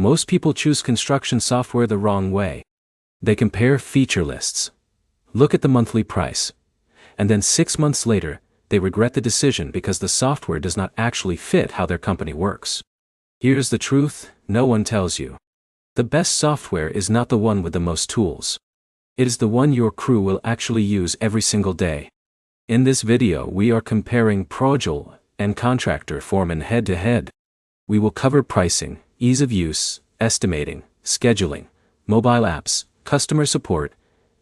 most people choose construction software the wrong way. They compare feature lists, look at the monthly price, and then 6 months later, they regret the decision because the software does not actually fit how their company works. Here's the truth, no one tells you. The best software is not the one with the most tools. It is the one your crew will actually use every single day. In this video, we are comparing Projul and Contractor Foreman head-to-head. We will cover pricing, ease of use, estimating, scheduling, mobile apps, customer support,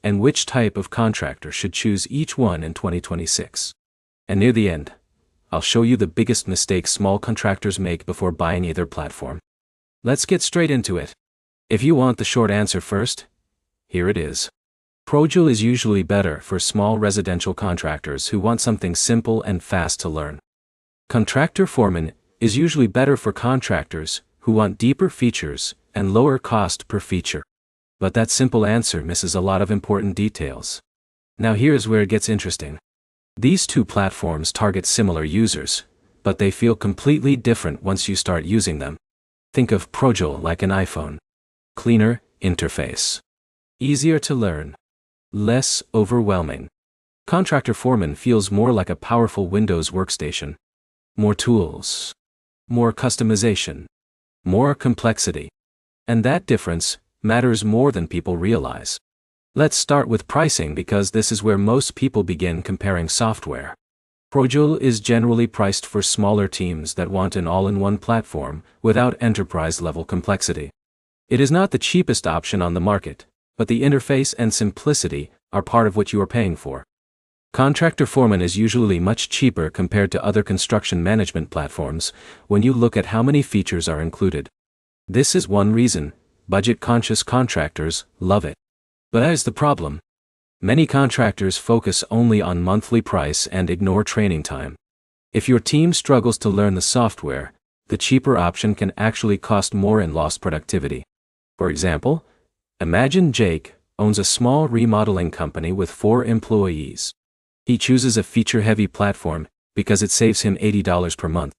and which type of contractor should choose each one in 2026. And near the end, I'll show you the biggest mistakes small contractors make before buying either platform. Let's get straight into it. If you want the short answer first, here it is. Projul is usually better for small residential contractors who want something simple and fast to learn. Contractor Foreman is usually better for contractors who want deeper features and lower cost per feature. But that simple answer misses a lot of important details. Now here's where it gets interesting. These two platforms target similar users, but they feel completely different once you start using them. Think of Projul like an iPhone. Cleaner interface. Easier to learn. Less overwhelming. Contractor Foreman feels more like a powerful Windows workstation. More tools. More customization. More complexity. And that difference matters more than people realize. Let's start with pricing because this is where most people begin comparing software. Projul is generally priced for smaller teams that want an all-in-one platform without enterprise-level complexity. It is not the cheapest option on the market, but the interface and simplicity are part of what you are paying for. Contractor Foreman is usually much cheaper compared to other construction management platforms when you look at how many features are included. This is one reason budget-conscious contractors love it. But that is the problem. Many contractors focus only on monthly price and ignore training time. If your team struggles to learn the software, the cheaper option can actually cost more in lost productivity. For example, imagine Jake owns a small remodeling company with 4 employees. He chooses a feature-heavy platform because it saves him $80 per month.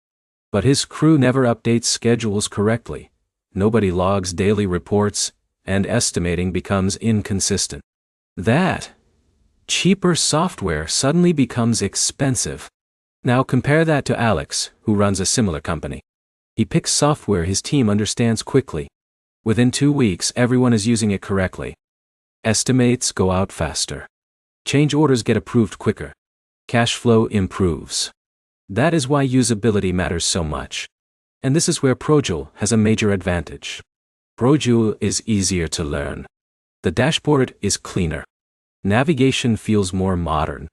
But his crew never updates schedules correctly. Nobody logs daily reports, and estimating becomes inconsistent. That cheaper software suddenly becomes expensive. Now compare that to Alex, who runs a similar company. He picks software his team understands quickly. Within 2 weeks, everyone is using it correctly. Estimates go out faster. Change orders get approved quicker. Cash flow improves. That is why usability matters so much. And this is where Projul has a major advantage. Projul is easier to learn. The dashboard is cleaner. Navigation feels more modern.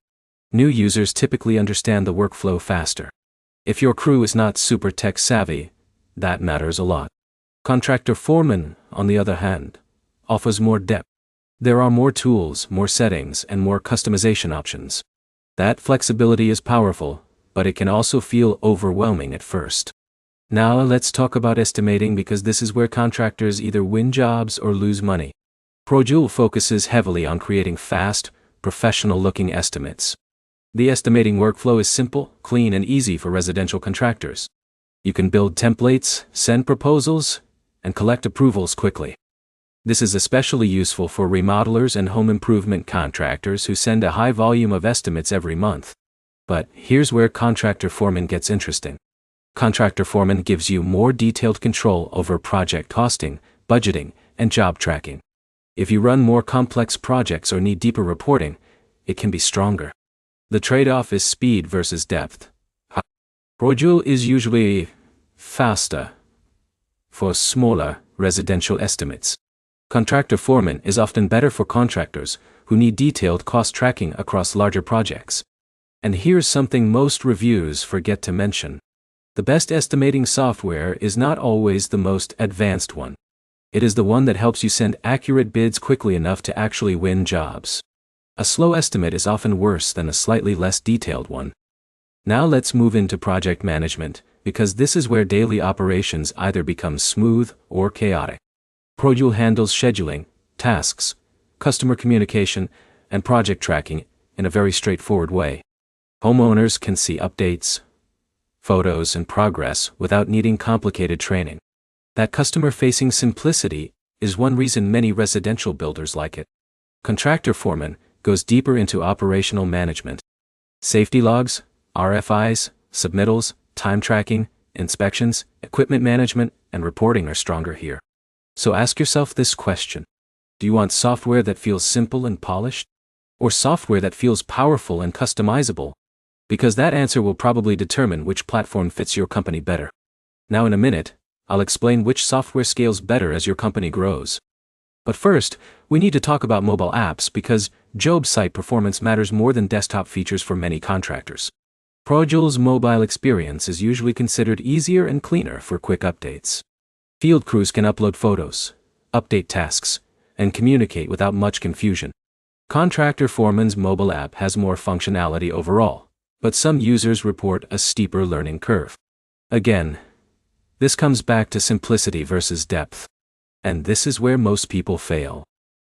New users typically understand the workflow faster. If your crew is not super tech savvy, that matters a lot. Contractor Foreman, on the other hand, offers more depth. There are more tools, more settings, and more customization options. That flexibility is powerful, but it can also feel overwhelming at first. Now let's talk about estimating because this is where contractors either win jobs or lose money. Projul focuses heavily on creating fast, professional-looking estimates. The estimating workflow is simple, clean, and easy for residential contractors. You can build templates, send proposals, and collect approvals quickly. This is especially useful for remodelers and home improvement contractors who send a high volume of estimates every month. But here's where Contractor Foreman gets interesting. Contractor Foreman gives you more detailed control over project costing, budgeting, and job tracking. If you run more complex projects or need deeper reporting, it can be stronger. The trade-off is speed versus depth. Projul is usually faster for smaller residential estimates. Contractor Foreman is often better for contractors who need detailed cost tracking across larger projects. And here's something most reviews forget to mention. The best estimating software is not always the most advanced one. It is the one that helps you send accurate bids quickly enough to actually win jobs. A slow estimate is often worse than a slightly less detailed one. Now let's move into project management, because this is where daily operations either become smooth or chaotic. Projul handles scheduling, tasks, customer communication, and project tracking in a very straightforward way. Homeowners can see updates, photos, and progress without needing complicated training. That customer-facing simplicity is one reason many residential builders like it. Contractor Foreman goes deeper into operational management. Safety logs, RFIs, submittals, time tracking, inspections, equipment management, and reporting are stronger here. So ask yourself this question. Do you want software that feels simple and polished? Or software that feels powerful and customizable? Because that answer will probably determine which platform fits your company better. Now in a minute, I'll explain which software scales better as your company grows. But first, we need to talk about mobile apps because job site performance matters more than desktop features for many contractors. ProJoul's mobile experience is usually considered easier and cleaner for quick updates. Field crews can upload photos, update tasks, and communicate without much confusion. Contractor Foreman's mobile app has more functionality overall, but some users report a steeper learning curve. Again, this comes back to simplicity versus depth. And this is where most people fail.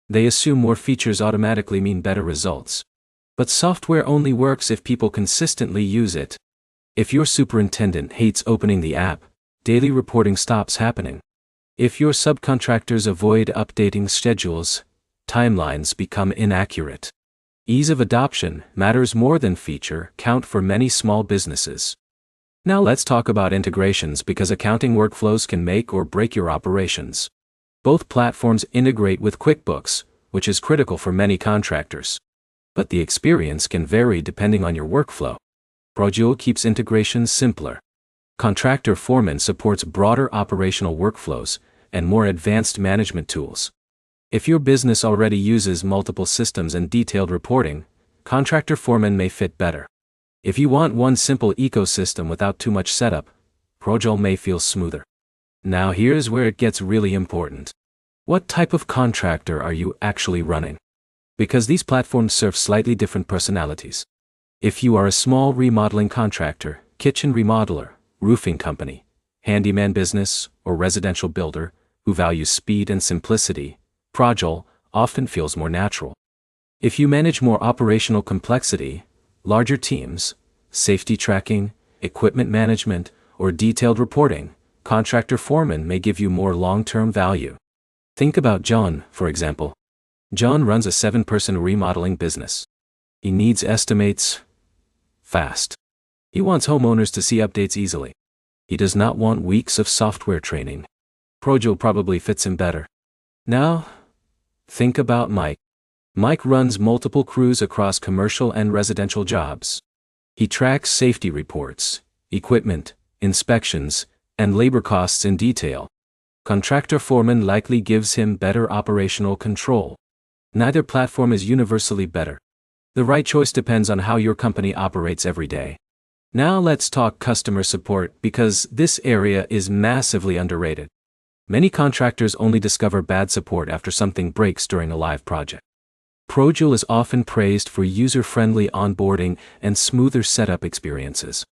They assume more features automatically mean better results. But software only works if people consistently use it. If your superintendent hates opening the app, daily reporting stops happening. If your subcontractors avoid updating schedules, timelines become inaccurate. Ease of adoption matters more than feature count for many small businesses. Now let's talk about integrations because accounting workflows can make or break your operations. Both platforms integrate with QuickBooks, which is critical for many contractors. But the experience can vary depending on your workflow. ProJoul keeps integrations simpler. Contractor Foreman supports broader operational workflows and more advanced management tools. If your business already uses multiple systems and detailed reporting, Contractor Foreman may fit better. If you want one simple ecosystem without too much setup, ProJoul may feel smoother. Now here's where it gets really important. What type of contractor are you actually running? Because these platforms serve slightly different personalities. If you are a small remodeling contractor, kitchen remodeler, roofing company, handyman business, or residential builder who values speed and simplicity, ProJoul often feels more natural. If you manage more operational complexity, larger teams, safety tracking, equipment management, or detailed reporting, Contractor Foreman may give you more long-term value. Think about John, for example. John runs a 7-person remodeling business. He needs estimates fast. He wants homeowners to see updates easily. He does not want weeks of software training. ProJoul probably fits him better. Now, think about Mike. Mike runs multiple crews across commercial and residential jobs. He tracks safety reports, equipment, inspections, and labor costs in detail. Contractor Foreman likely gives him better operational control. Neither platform is universally better. The right choice depends on how your company operates every day. Now let's talk customer support because this area is massively underrated. Many contractors only discover bad support after something breaks during a live project. ProJoul is often praised for user-friendly onboarding and smoother setup experiences.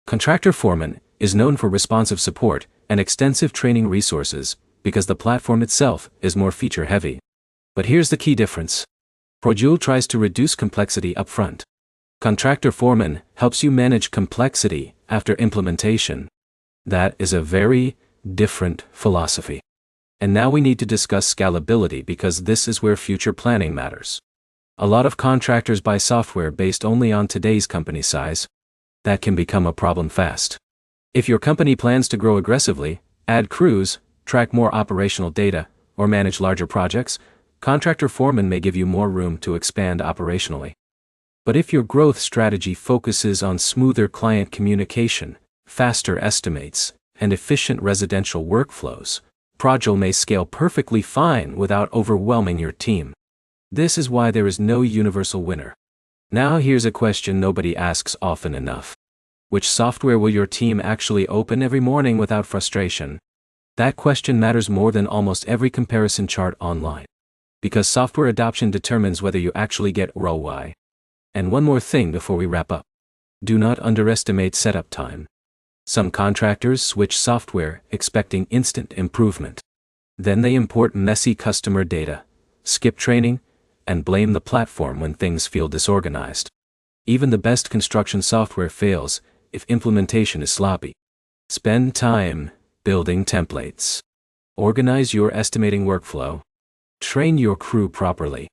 Contractor Foreman is known for responsive support and extensive training resources because the platform itself is more feature-heavy. But here's the key difference. ProJoul tries to reduce complexity upfront. Contractor Foreman helps you manage complexity after implementation. That is a very different philosophy. And now we need to discuss scalability because this is where future planning matters. A lot of contractors buy software based only on today's company size. That can become a problem fast. If your company plans to grow aggressively, add crews, track more operational data, or manage larger projects, Contractor Foreman may give you more room to expand operationally. But if your growth strategy focuses on smoother client communication, faster estimates, and efficient residential workflows, ProJoul may scale perfectly fine without overwhelming your team. This is why there is no universal winner. Now here's a question nobody asks often enough. Which software will your team actually open every morning without frustration? That question matters more than almost every comparison chart online. Because software adoption determines whether you actually get ROI. And one more thing before we wrap up. Do not underestimate setup time. Some contractors switch software expecting instant improvement. Then they import messy customer data, skip training, and blame the platform when things feel disorganized. Even the best construction software fails if implementation is sloppy. Spend time building templates. Organize your estimating workflow. Train your crew properly.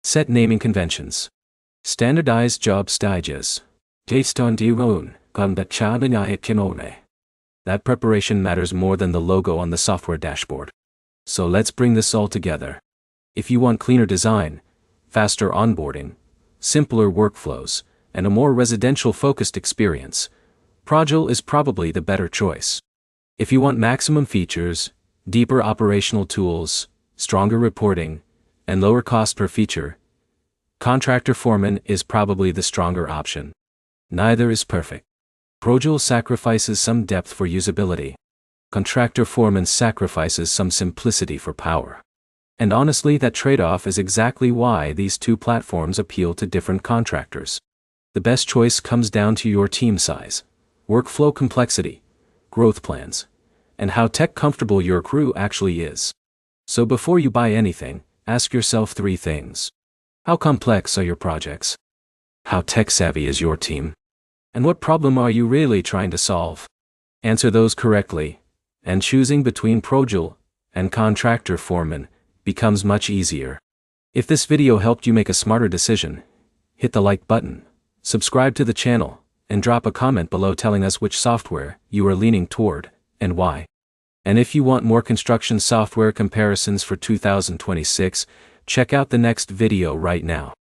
Set naming conventions. Standardize job stages. That preparation matters more than the logo on the software dashboard. So let's bring this all together. If you want cleaner design, faster onboarding, simpler workflows, and a more residential-focused experience, Progil is probably the better choice. If you want maximum features, deeper operational tools, stronger reporting, and lower cost per feature, Contractor Foreman is probably the stronger option. Neither is perfect. Progil sacrifices some depth for usability. Contractor Foreman sacrifices some simplicity for power. And honestly, that trade-off is exactly why these two platforms appeal to different contractors. The best choice comes down to your team size, workflow complexity, growth plans, and how tech-comfortable your crew actually is. So before you buy anything, ask yourself 3 things. How complex are your projects? How tech-savvy is your team? And what problem are you really trying to solve? Answer those correctly, and choosing between Progil and Contractor Foreman becomes much easier. If this video helped you make a smarter decision, hit the like button, subscribe to the channel, and drop a comment below telling us which software you are leaning toward, and why. And if you want more construction software comparisons for 2026, check out the next video right now.